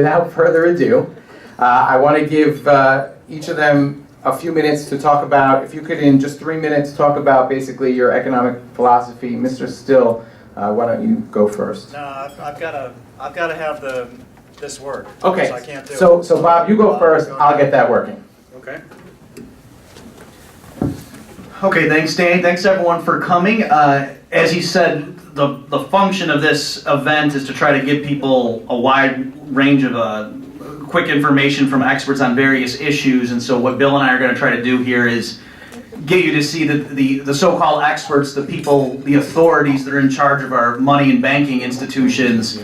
without further ado, I want to give each of them a few minutes to talk about, if you could in just 3 minutes talk about basically your economic philosophy. Mr. Still, why don't you go first? No, I've got to have this work. Okay, So I can't do it. So Bob, you go first, I'll get that working. Okay. Okay, thanks Danny. Thanks everyone for coming. As he said, the function of this event is to try to give people a wide range of quick information from experts on various issues. And so what Bill and I are going to try to do here is get you to see that the so-called experts, the people, the authorities that are in charge of our money and banking institutions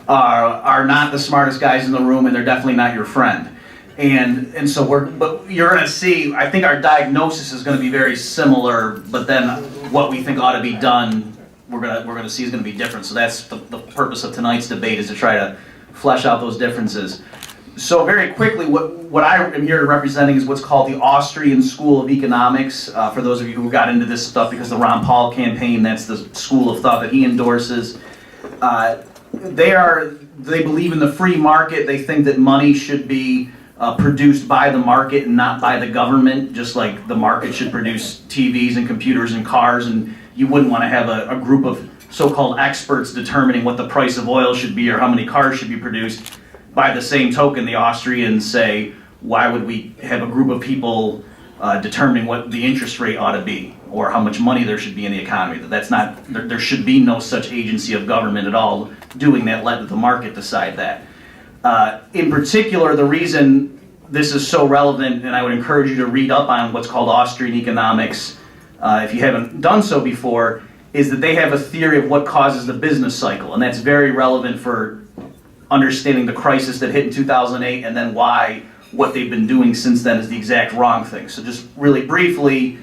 are not the smartest guys in the room, and they're definitely not your friend. And so but you're going to see, I think our diagnosis is going to be very similar, but then what we think ought to be done, we're going to see is going to be different. So that's the purpose of tonight's debate, is to try to flesh out those differences. So very quickly, what I am here representing is what's called the Austrian School of Economics. For those of you who got into this stuff because of the Ron Paul campaign, that's the school of thought that he endorses. They believe in the free market. They think that money should be produced by the market and not by the government, just like the market should produce TVs and computers and cars, and you wouldn't want to have a group of so-called experts determining what the price of oil should be or how many cars should be produced. By the same token, the Austrians say, why would we have a group of people determining what the interest rate ought to be or how much money there should be in the economy? That's not, there should be no such agency of government at all doing that. Let the market decide that. In particular, the reason this is so relevant, and I would encourage you to read up on what's called Austrian economics if you haven't done so before, is that they have a theory of what causes the business cycle, and that's very relevant for understanding the crisis that hit in 2008 and then why what they've been doing since then is the exact wrong thing. So just really briefly,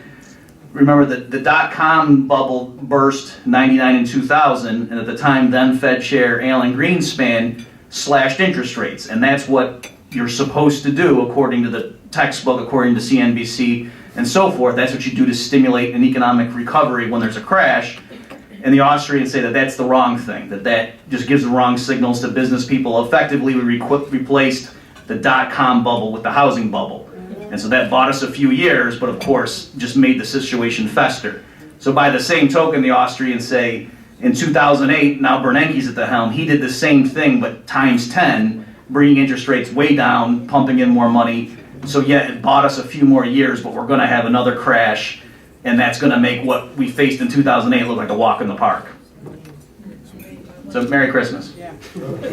remember that the dot-com bubble burst 99 and 2000, and at the time then Fed Chair Alan Greenspan slashed interest rates, and that's what you're supposed to do according to the textbook, according to CNBC and so forth. That's what you do to stimulate an economic recovery when there's a crash. And the Austrians say that that's the wrong thing, that just gives the wrong signals to business people. Effectively, we replaced the dot-com bubble with the housing bubble. And so that bought us a few years, but of course, just made the situation fester. So by the same token, the Austrians say, in 2008, now Bernanke's at the helm, he did the same thing, but times 10, bringing interest rates way down, pumping in more money. So yeah, it bought us a few more years, but we're going to have another crash, and that's going to make what we faced in 2008 look like a walk in the park. So Merry Christmas. Yeah. When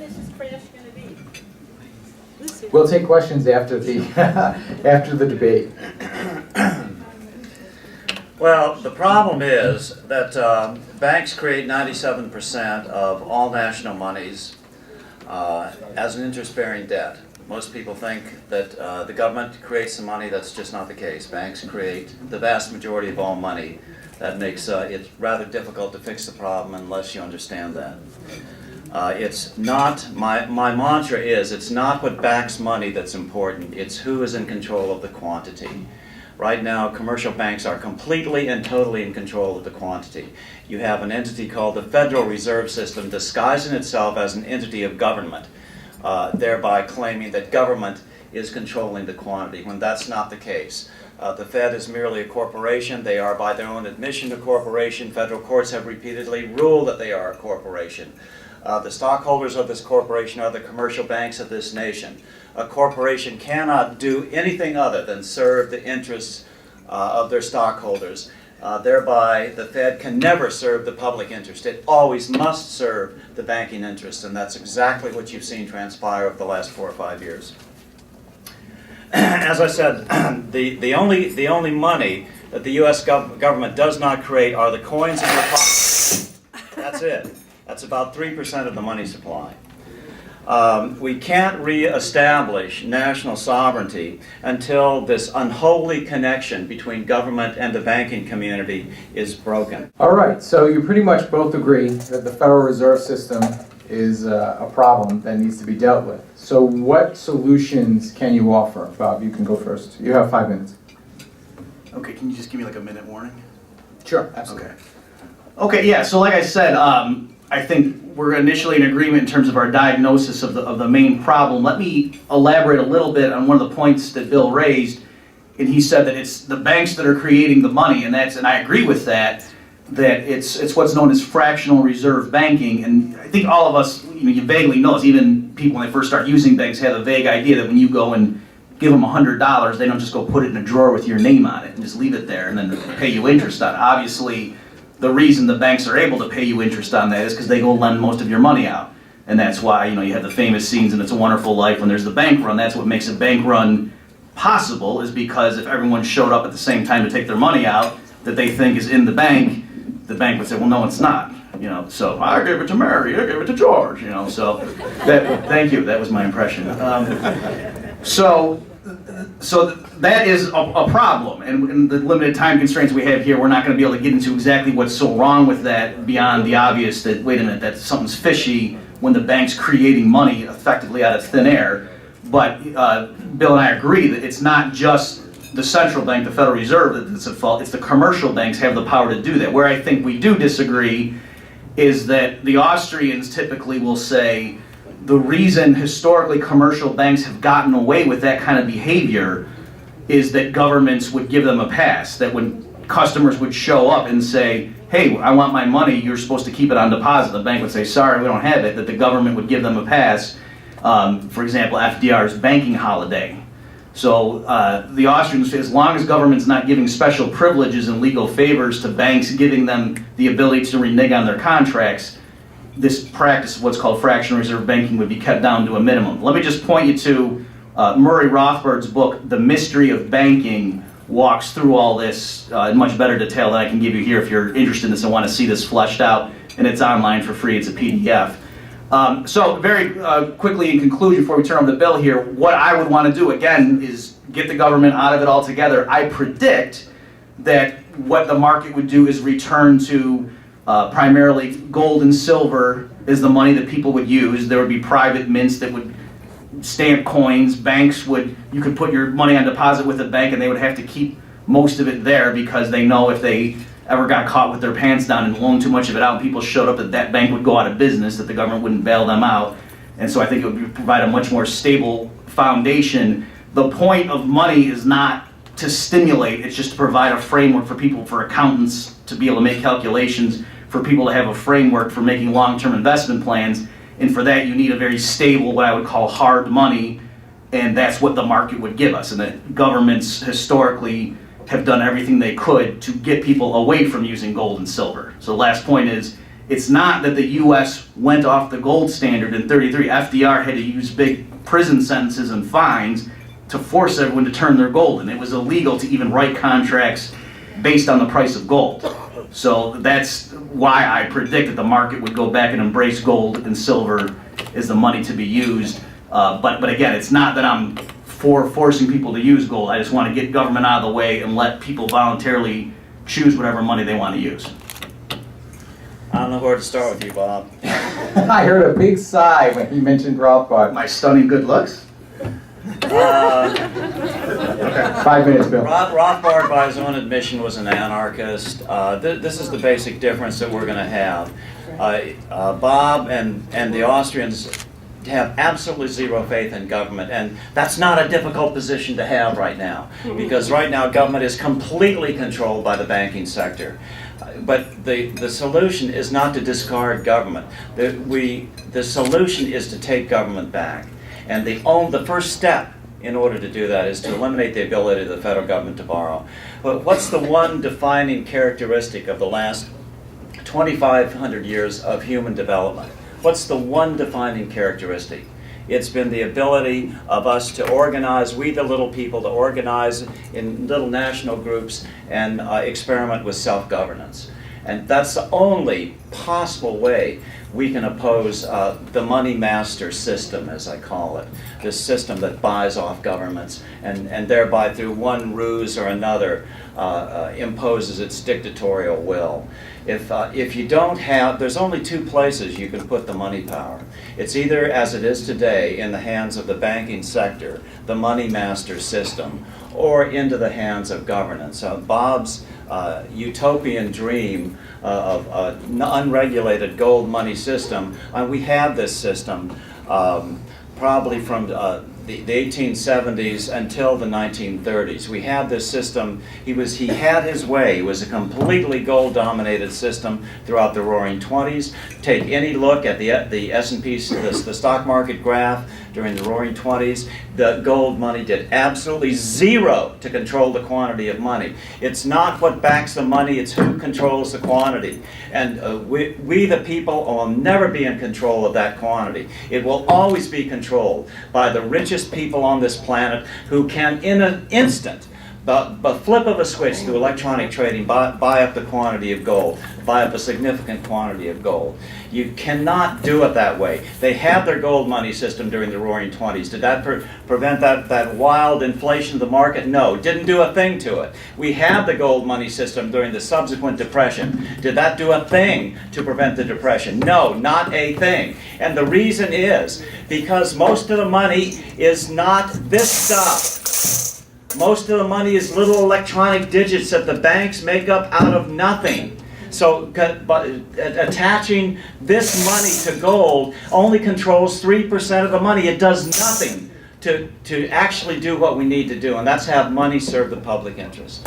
is this crash going to be? We'll take questions after the after the debate. Well, the problem is that banks create 97% of all national monies as an interest-bearing debt. Most people think that the government creates the money. That's just not the case. Banks create the vast majority of all money. That makes it rather difficult to fix the problem unless you understand that. It's not, my mantra is, it's not what backs money that's important, it's who is in control of the quantity. Right now, commercial banks are completely and totally in control of the quantity. You have an entity called the Federal Reserve System disguising itself as an entity of government, thereby claiming that government is controlling the quantity, when that's not the case. The Fed is merely a corporation. They are, by their own admission, a corporation. Federal courts have repeatedly ruled that they are a corporation. The stockholders of this corporation are the commercial banks of this nation. A corporation cannot do anything other than serve the interests of their stockholders. Thereby, the Fed can never serve the public interest. It always must serve the banking interest, and that's exactly what you've seen transpire over the last 4 or 5 years. As I said, the only money that the U.S. government does not create are the coins in your pocket. That's it. That's about 3% of the money supply. We can't re-establish national sovereignty until this unholy connection between government and the banking community is broken. All right, so you pretty much both agree that the Federal Reserve System is a problem that needs to be dealt with. So what solutions can you offer? Bob, you can go first. You have 5 minutes. Okay, can you just give me like a minute warning? Sure, absolutely. Okay, yeah, so like I said, I think we're initially in agreement in terms of our diagnosis of the main problem. Let me elaborate a little bit on one of the points that Bill raised. And he said that it's the banks that are creating the money, and I agree with that. That it's what's known as fractional reserve banking, and I think all of us, you vaguely know this. Even people when they first start using banks have a vague idea that when you go and give them $100, they don't just go put it in a drawer with your name on it and just leave it there and then pay you interest on it. Obviously, the reason the banks are able to pay you interest on that is because they go lend most of your money out, and that's why you have the famous scenes in It's a Wonderful Life when there's the bank run. That's what makes a bank run possible, is because if everyone showed up at the same time to take their money out that they think is in the bank would say, well, no, it's not. So I gave it to Mary, I gave it to George. So thank you. That was my impression. So that is a problem, and in the limited time constraints we have here, we're not going to be able to get into exactly what's so wrong with that beyond the obvious that, wait a minute, that something's fishy when the bank's creating money effectively out of thin air. But Bill and I agree that it's not just the central bank, the Federal Reserve, that's at fault. It's the commercial banks have the power to do that. Where I think we do disagree is that the Austrians typically will say the reason historically commercial banks have gotten away with that kind of behavior is that governments would give them a pass. That when customers would show up and say, hey, I want my money, you're supposed to keep it on deposit, the bank would say, sorry, we don't have it, that the government would give them a pass. For example, FDR's banking holiday. So the Austrians say as long as government's not giving special privileges and legal favors to banks, giving them the ability to renege on their contracts, this practice of what's called fractional reserve banking would be kept down to a minimum. Let me just point you to Murray Rothbard's book, The Mystery of Banking, walks through all this in much better detail than I can give you here if you're interested in this and want to see this fleshed out, and it's online for free, it's a PDF. So very quickly in conclusion, before we turn over the bill here, what I would want to do again is get the government out of it altogether. I predict that what the market would do is return to primarily gold and silver is the money that people would use. There would be private mints that would stamp coins. Banks you could put your money on deposit with a bank and they would have to keep most of it there because they know if they ever got caught with their pants down and loaned too much of it out and people showed up that bank would go out of business, that the government wouldn't bail them out. And so I think it would provide a much more stable foundation. The point of money is not to stimulate, it's just to provide a framework for people, for accountants to be able to make calculations, for people to have a framework for making long-term investment plans. And for that you need a very stable, what I would call hard money, and that's what the market would give us. And that governments historically have done everything they could to get people away from using gold and silver. So the last point is, it's not that the U.S. went off the gold standard in '33. FDR had to use big prison sentences and fines to force everyone to turn their gold, and it was illegal to even write contracts based on the price of gold. So that's why I predict that the market would go back and embrace gold and silver as the money to be used. But again, it's not that I'm for forcing people to use gold. I just want to get government out of the way and let people voluntarily choose whatever money they want to use. I don't know where to start with you, Bob. I heard a big sigh when he mentioned Rothbard. My stunning good looks? 5 minutes, Bill. Rothbard, by his own admission, was an anarchist. This is the basic difference that we're going to have. Bob and the Austrians have absolutely zero faith in government, and that's not a difficult position to have right now, because right now government is completely controlled by the banking sector. But the solution is not to discard government. The solution is to take government back, and the first step in order to do that is to eliminate the ability of the federal government to borrow. But what's the one defining characteristic of the last 2,500 years of human development? What's the one defining characteristic? It's been the ability of us to organize, we the little people, to organize in little national groups and experiment with self-governance. And that's the only possible way we can oppose the money master system, as I call it, this system that buys off governments and thereby through one ruse or another imposes its dictatorial will. If you don't have, there's only two places you can put the money power. It's either, as it is today, in the hands of the banking sector, the money master system, or into the hands of governance. Bob's utopian dream of an unregulated gold money system, we had this system probably from the 1870s until the 1930s. We had this system. He had his way. It was a completely gold-dominated system throughout the Roaring '20s. Take any look at the S&P, the stock market graph during the Roaring '20s. The gold money did absolutely zero to control the quantity of money. It's not what backs the money; it's who controls the quantity. And we the people, will never be in control of that quantity. It will always be controlled by the richest people on this planet, who can, in an instant, the flip of a switch through electronic trading, buy up the quantity of gold, buy up a significant quantity of gold. You cannot do it that way. They had their gold money system during the Roaring '20s. Did that prevent that wild inflation of the market? No, didn't do a thing to it. We had the gold money system during the subsequent depression. Did that do a thing to prevent the depression? No, not a thing. And the reason is because most of the money is not this stuff. Most of the money is little electronic digits that the banks make up out of nothing. So attaching this money to gold only controls 3% of the money. It does nothing to actually do what we need to do, and that's have money serve the public interest.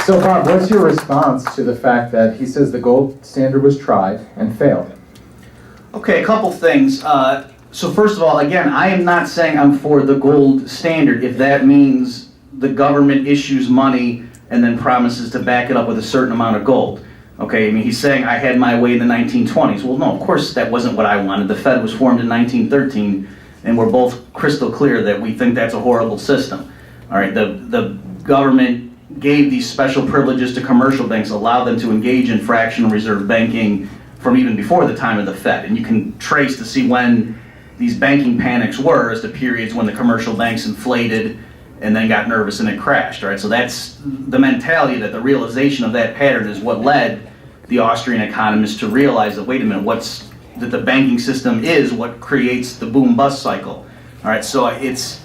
So Bob, what's your response to the fact that he says the gold standard was tried and failed? Okay, a couple things. So first of all, again, I am not saying I'm for the gold standard if that means the government issues money and then promises to back it up with a certain amount of gold. Okay, I mean, he's saying I had my way in the 1920s. Well, no, of course that wasn't what I wanted. The Fed was formed in 1913, and we're both crystal clear that we think that's a horrible system. All right, the government gave these special privileges to commercial banks, allowed them to engage in fractional reserve banking from even before the time of the Fed. And you can trace to see when these banking panics were as the periods when the commercial banks inflated and then got nervous and it crashed, right? So that's the mentality, that the realization of that pattern is what led the Austrian economists to realize that, wait a minute, that the banking system is what creates the boom-bust cycle. All right, so it's,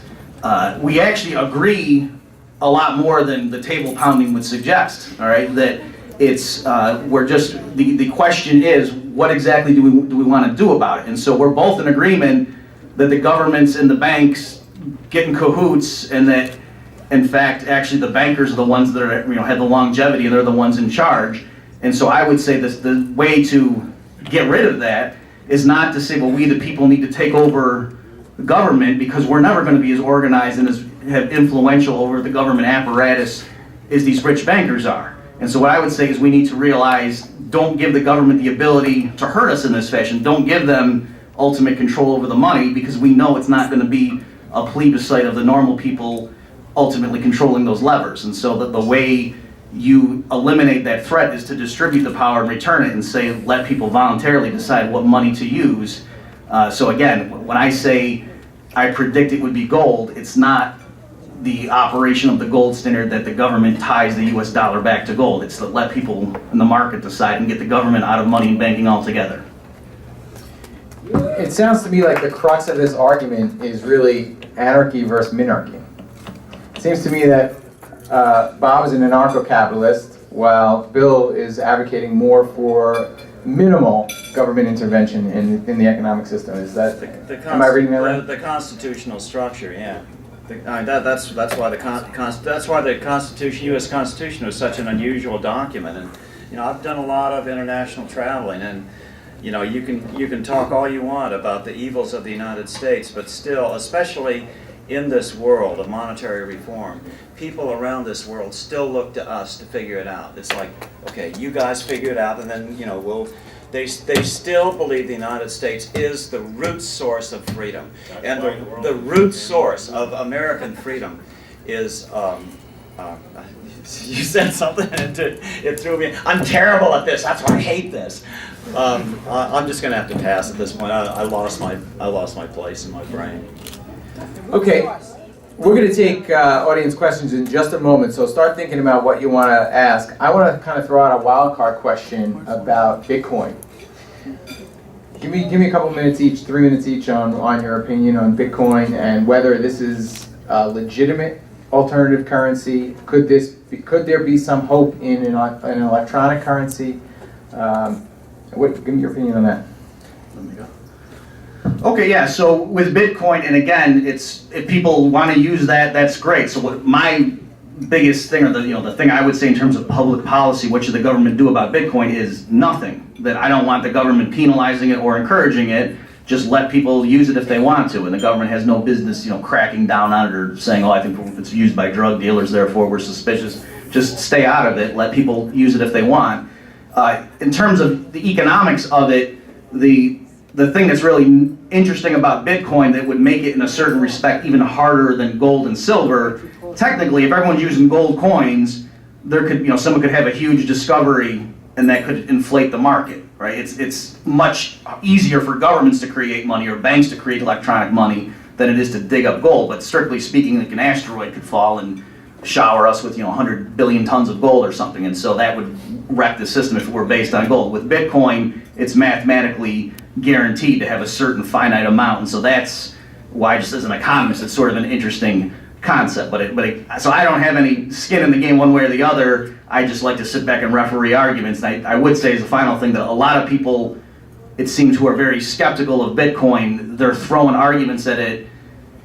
we actually agree a lot more than the table pounding would suggest, all right? That it's, we're just, the question is, what exactly do we want to do about it? And so we're both in agreement that the governments and the banks get in cahoots, and that, in fact, actually the bankers are the ones that are, have the longevity, and they're the ones in charge. And so I would say this, the way to get rid of that is not to say, well, we the people need to take over the government, because we're never going to be as organized and as have influential over the government apparatus as these rich bankers are. And so what I would say is we need to realize, don't give the government the ability to hurt us in this fashion. Don't give them ultimate control over the money, because we know it's not going to be a plebiscite of the normal people ultimately controlling those levers. And so the way you eliminate that threat is to distribute the power and return it, and say, let people voluntarily decide what money to use. So again, when I say I predict it would be gold, it's not the operation of the gold standard that the government ties the US dollar back to gold. It's to let people in the market decide and get the government out of money and banking altogether. It sounds to me like the crux of this argument is really anarchy versus minarchy. It seems to me that Bob is an anarcho-capitalist, while Bill is advocating more for minimal government intervention in the economic system. Is that, am I reading that right? The constitutional structure, yeah. That's why the Constitution, U.S. Constitution, was such an unusual document. And I've done a lot of international traveling, and you can talk all you want about the evils of the United States, but still, especially in this world of monetary reform, people around this world still look to us to figure it out. It's like, okay, you guys figure it out, and then they still believe the United States is the root source of freedom, and the root source of American freedom is. You said something and it threw me. I'm terrible at this. That's why I hate this. I'm just going to have to pass at this point. I lost my place in my brain. Okay, We're going to take audience questions in just a moment, so start thinking about what you want to ask. I want to kind of throw out a wild card question about Bitcoin. Give me a couple minutes each, 3 minutes each on your opinion on Bitcoin and whether this is a legitimate alternative currency. Could there be some hope in an electronic currency? Give me your opinion on that. Let me go. Okay, yeah, so with Bitcoin, and again, if people want to use that, that's great. So what my biggest thing, or the thing I would say in terms of public policy, what should the government do about Bitcoin, is nothing. That I don't want the government penalizing it or encouraging it. Just let people use it if they want to, and the government has no business, cracking down on it or saying, oh, I think it's used by drug dealers, therefore we're suspicious. Just stay out of it. Let people use it if they want. In terms of the economics of it, the thing that's really interesting about Bitcoin that would make it in a certain respect even harder than gold and silver, technically if everyone's using gold coins, there could, someone could have a huge discovery and that could inflate the market, right? It's much easier for governments to create money or banks to create electronic money than it is to dig up gold, but strictly speaking, like an asteroid could fall and shower us with 100 billion tons of gold or something, and so that would wreck the system if it were based on gold. With Bitcoin, it's mathematically guaranteed to have a certain finite amount, and so that's why, just as an economist, it's sort of an interesting concept. So I don't have any skin in the game one way or the other. I just like to sit back and referee arguments. And I would say as a final thing that a lot of people, it seems, who are very skeptical of Bitcoin, they're throwing arguments at it.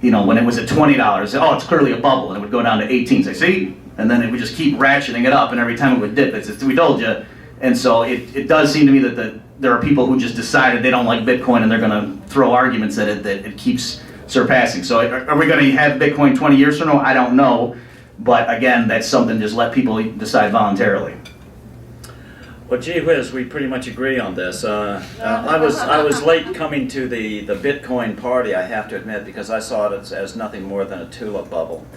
When it was at $20, oh, it's clearly a bubble, and it would go down to 18. Say, see, and then it would just keep ratcheting it up, and every time it would dip, it's we told you. And so it does seem to me that there are people who just decided they don't like Bitcoin, and they're going to throw arguments at it that it keeps surpassing. So are we going to have Bitcoin 20 years from now? I don't know, but again, that's something, just let people decide voluntarily. Well, gee whiz, we pretty much agree on this. I was late coming to the Bitcoin party, I have to admit, because I saw it as nothing more than a tulip bubble.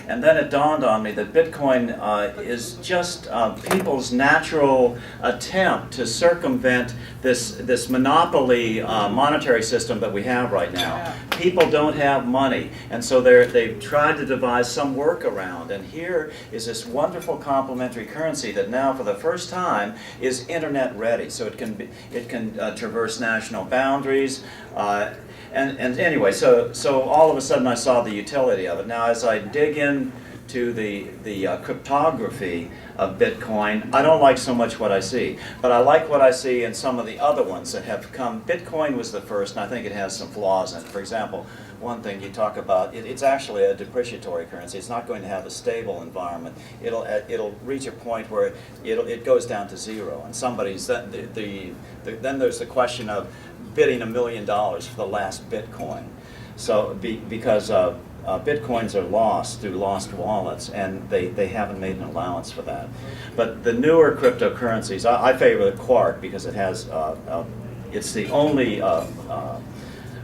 And then it dawned on me that Bitcoin is just people's natural attempt to circumvent this monopoly monetary system that we have right now. People don't have money, and so they've tried to devise some workaround. And here is this wonderful complementary currency that now, for the first time, is internet ready. So it can traverse national boundaries. And anyway, so all of a sudden I saw the utility of it. Now, as I dig into the cryptography of Bitcoin, I don't like so much what I see, but I like what I see in some of the other ones that have come. Bitcoin was the first, and I think it has some flaws in it. For example, one thing you talk about, it's actually a depreciatory currency. It's not going to have a stable environment. It'll reach a point where it goes down to zero, and then there's the question of bidding $1 million for the last Bitcoin. So because Bitcoins are lost through lost wallets, and they haven't made an allowance for that. But the newer cryptocurrencies, I favor the Quark because it has it's the only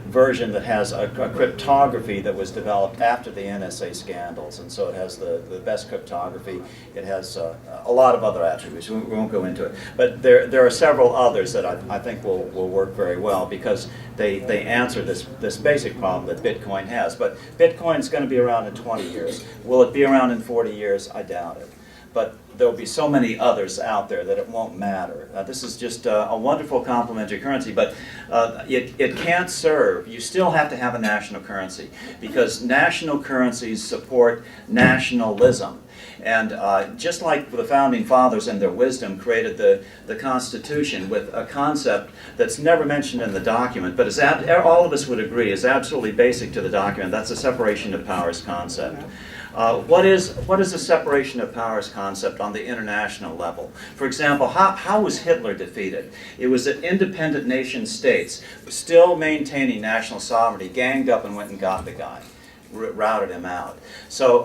version that has a cryptography that was developed after the NSA scandals, and so it has the best cryptography. It has a lot of other attributes. We won't go into it, but there are several others that I think will work very well because they answer this basic problem that Bitcoin has. But Bitcoin's going to be around in 20 years. Will it be around in 40 years? I doubt it. But there will be so many others out there that it won't matter. This is just a wonderful complementary currency, but it can't serve. You still have to have a national currency because national currencies support nationalism. And just like the Founding Fathers in their wisdom created the Constitution with a concept that's never mentioned in the document, but all of us would agree is absolutely basic to the document, that's the separation of powers concept. What is the separation of powers concept on the international level? For example, how was Hitler defeated? It was that independent nation states, still maintaining national sovereignty, ganged up and went and got the guy, routed him out. So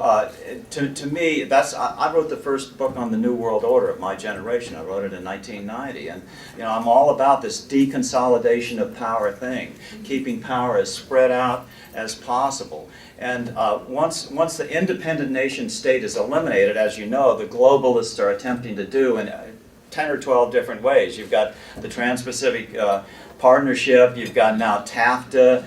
to me, I wrote the first book on the New World Order of my generation. I wrote it in 1990, and I'm all about this deconsolidation of power thing, keeping power as spread out as possible. And once the independent nation state is eliminated, as you know, the globalists are attempting to do, and 10 or 12 different ways. You've got the Trans-Pacific Partnership, you've got now TAFTA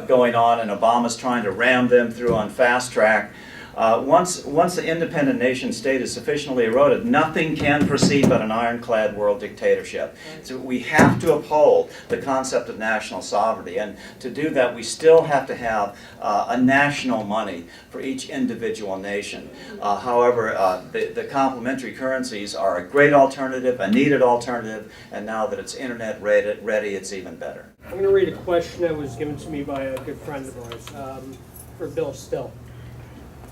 going on, and Obama's trying to ram them through on fast track. Once the independent nation state is sufficiently eroded, nothing can proceed but an ironclad world dictatorship. So we have to uphold the concept of national sovereignty, and to do that we still have to have a national money for each individual nation. However, the complementary currencies are a great alternative, a needed alternative, and now that it's internet ready, it's even better. I'm going to read a question that was given to me by a good friend of ours, for Bill Still.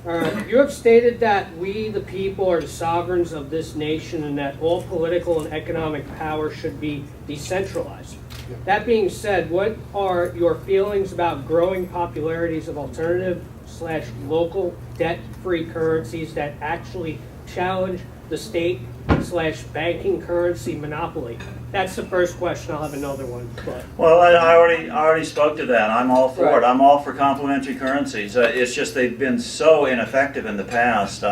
You have stated that we, the people, are the sovereigns of this nation and that all political and economic power should be decentralized. That being said, what are your feelings about growing popularities of alternative/local debt-free currencies that actually challenge the state/banking currency monopoly? That's the first question. I'll have another one. But. Well, I already spoke to that. I'm all for Right. it. I'm all for complementary currencies. It's just they've been so ineffective in the past.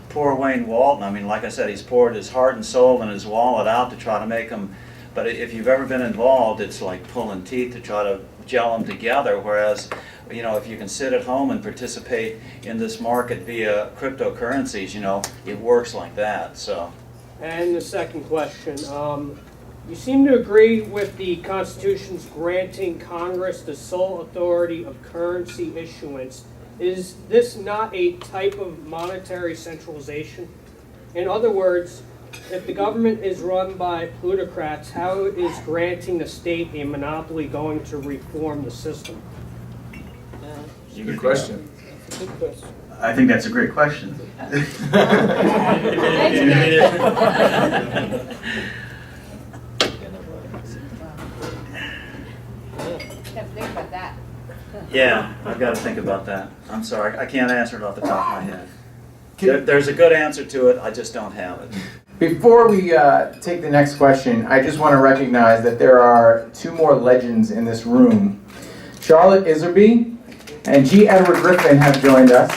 Poor Wayne Walton. I mean, like I said, he's poured his heart and soul and his wallet out to try to make them. But if you've ever been involved, it's like pulling teeth to try to gel them together. Whereas, you know, if you can sit at home and participate in this market via cryptocurrencies, you know, it works like that. So. And the second question. You seem to agree with the Constitution's granting Congress the sole authority of currency issuance. Is this not a type of monetary centralization? In other words, if the government is run by plutocrats, how is granting the state a monopoly going to reform the system? Good question. Good question. I think that's a great question. Have to think about that. Yeah, I've got to think about that. I'm sorry, I can't answer it off the top of my head. There's a good answer to it, I just don't have it. Before we take the next question, I just want to recognize that there are two more legends in this room. Charlotte Iserby and G. Edward Griffin have joined us.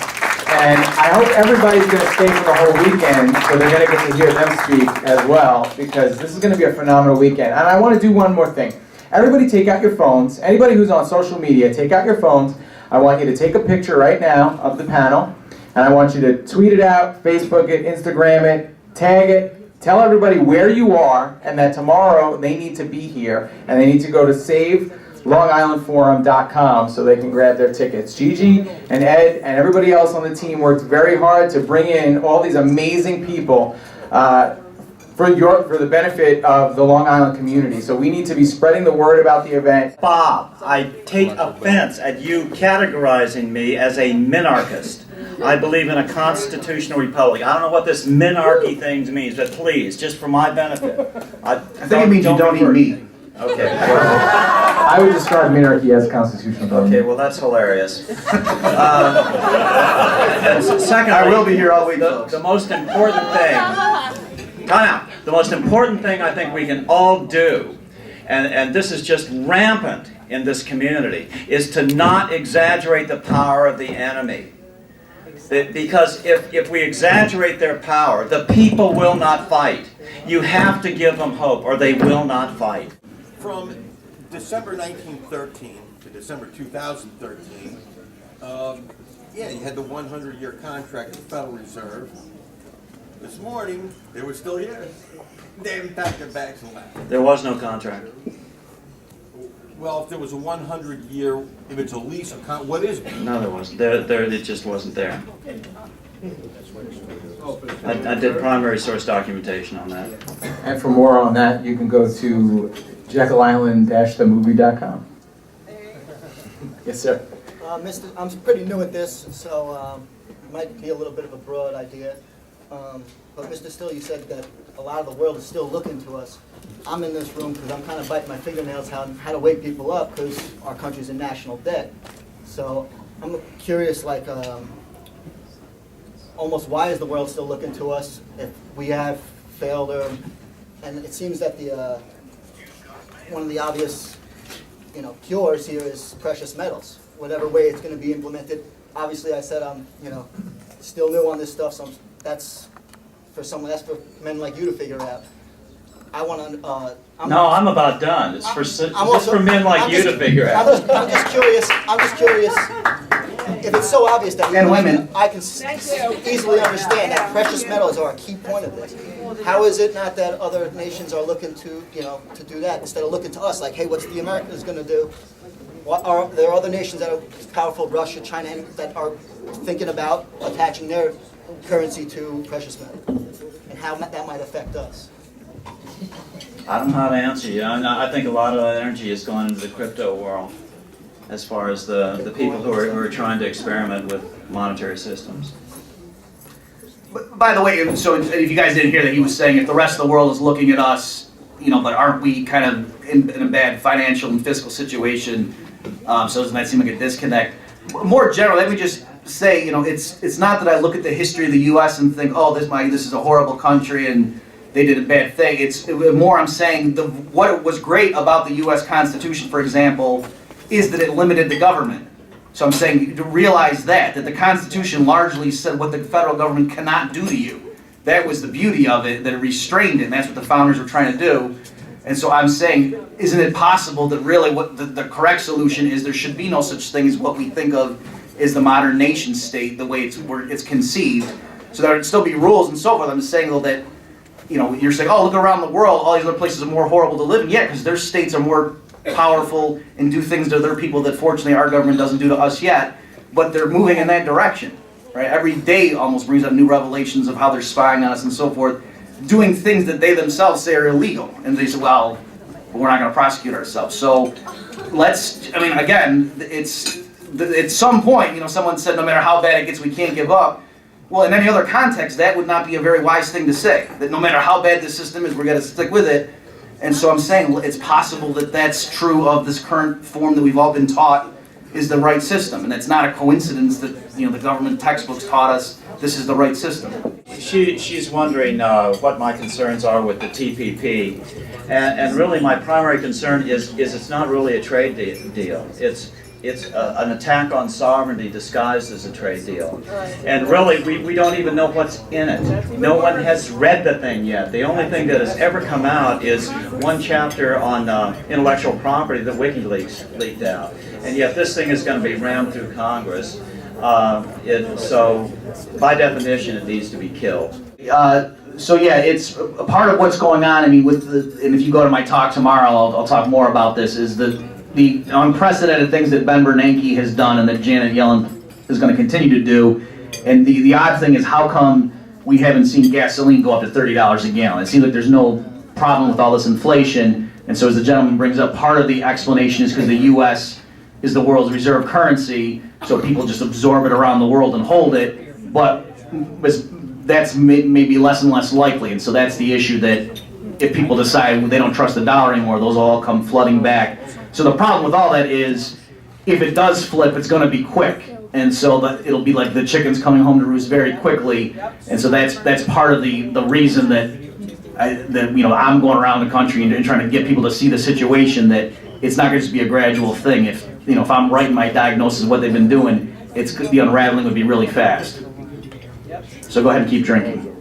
And I hope everybody's going to stay for the whole weekend, so they're going to get to hear them speak as well, because this is going to be a phenomenal weekend. And I want to do one more thing. Everybody take out your phones. Anybody who's on social media, take out your phones. I want you to take a picture right now of the panel, and I want you to tweet it out, Facebook it, Instagram it, tag it, tell everybody where you are, and that tomorrow they need to be here, and they need to go to SaveLongIslandForum.com so they can grab their tickets. Gigi and Ed and everybody else on the team worked very hard to bring in all these amazing people for the benefit of the Long Island community. So we need to be spreading the word about the event. Bob, I take offense at you categorizing me as a minarchist. I believe in a constitutional republic. I don't know what this minarchy thing means, but please, just for my benefit. I think it means you don't eat meat. Okay. I would describe minarchy as constitutional government. Okay, well that's hilarious. And secondly, I will be here all week, folks. the most important thing, time out. The most important thing I think we can all do, and this is just rampant in this community, is to not exaggerate the power of the enemy. Because if we exaggerate their power, the people will not fight. You have to give them hope, or they will not fight. From December 1913 to December 2013, yeah, you had the 100-year contract with the Federal Reserve. This morning, they were still here. They haven't packed their bags and left. There was no contract. Well, if there was a 100-year, if it's a lease, what is it? No, there wasn't. It just wasn't there. I did primary source documentation on that. And for more on that, you can go to JekyllIsland-themovie.com. Yes, sir. I'm pretty new at this, so it might be a little bit of a broad idea. But Mr. Still, you said that a lot of the world is still looking to us. I'm in this room because I'm kind of biting my fingernails how to wake people up because our country's in national debt. So I'm curious, like, almost why is the world still looking to us if we have failed? And it seems that one of the obvious, cures here is precious metals. Whatever way it's going to be implemented. Obviously, I said I'm, still new on this stuff, so that's for men like you to figure out. I want to. No, I'm about done. It's for also- for men like I'm you just- to figure out. I'm just curious. I'm just curious. If it's so obvious that And women. I can easily understand that precious metals are a key point of this. How is it not that other nations are looking to, to do that instead of looking to us like, hey, what's the Americans going to do? What are there are other nations that are powerful, Russia, China, that are thinking about attaching their currency to precious metal, and how that might affect us? I don't know how to answer you. I think a lot of energy is going into the crypto world as far as the people who are trying to experiment with monetary systems. By the way, so if you guys didn't hear that, he was saying if the rest of the world is looking at us, but aren't we kind of in a bad financial and fiscal situation? So doesn't that seem like a disconnect? More generally, let me just say, it's not that I look at the history of the U.S. and think, oh, this is a horrible country and they did a bad thing. It's more I'm saying what was great about the U.S. Constitution, for example, is that it limited the government. So I'm saying to realize that the Constitution largely said what the federal government cannot do to you. That was the beauty of it, that it restrained it, and that's what the founders were trying to do. And so I'm saying, isn't it possible that really what the correct solution is there should be no such thing as what we think of as the modern nation state, the way it's conceived, so there would still be rules and so forth. I'm just saying though that, you're saying, oh, look around the world, all these other places are more horrible to live in. Yeah, because their states are more powerful and do things to their people that fortunately our government doesn't do to us yet, but they're moving in that direction, right? Every day almost brings up new revelations of how they're spying on us and so forth, doing things that they themselves say are illegal. And they say, well, we're not going to prosecute ourselves. So again, it's at some point, someone said no matter how bad it gets, we can't give up. Well, in any other context, that would not be a very wise thing to say, that no matter how bad the system is, we're going to stick with it. And so I'm saying it's possible that that's true of this current form that we've all been taught is the right system. And it's not a coincidence that the government textbooks taught us this is the right system. She's wondering what my concerns are with the TPP. And really my primary concern is it's not really a trade deal. It's an attack on sovereignty disguised as a trade deal. And really, we don't even know what's in it. No one has read the thing yet. The only thing that has ever come out is one chapter on intellectual property that WikiLeaks leaked out. And yet this thing is going to be rammed through Congress. So, by definition, it needs to be killed. So yeah, it's a part of what's going on. And if you go to my talk tomorrow, I'll talk more about this, is the unprecedented things that Ben Bernanke has done and that Janet Yellen is going to continue to do. And the odd thing is, how come we haven't seen gasoline go up to $30 a gallon? It seems like there's no problem with all this inflation. And so as the gentleman brings up, part of the explanation is because the U.S. is the world's reserve currency, so people just absorb it around the world and hold it. But that's maybe less and less likely. And so that's the issue, that if people decide they don't trust the dollar anymore, those will all come flooding back. So the problem with all that is, if it does flip, it's going to be quick, and so it'll be like the chickens coming home to roost very quickly. And so that's part of the reason that I'm going around the country and trying to get people to see the situation, that it's not going to just be a gradual thing. If I'm right in my diagnosis of what they've been doing, the unraveling would be really fast. So go ahead and keep drinking.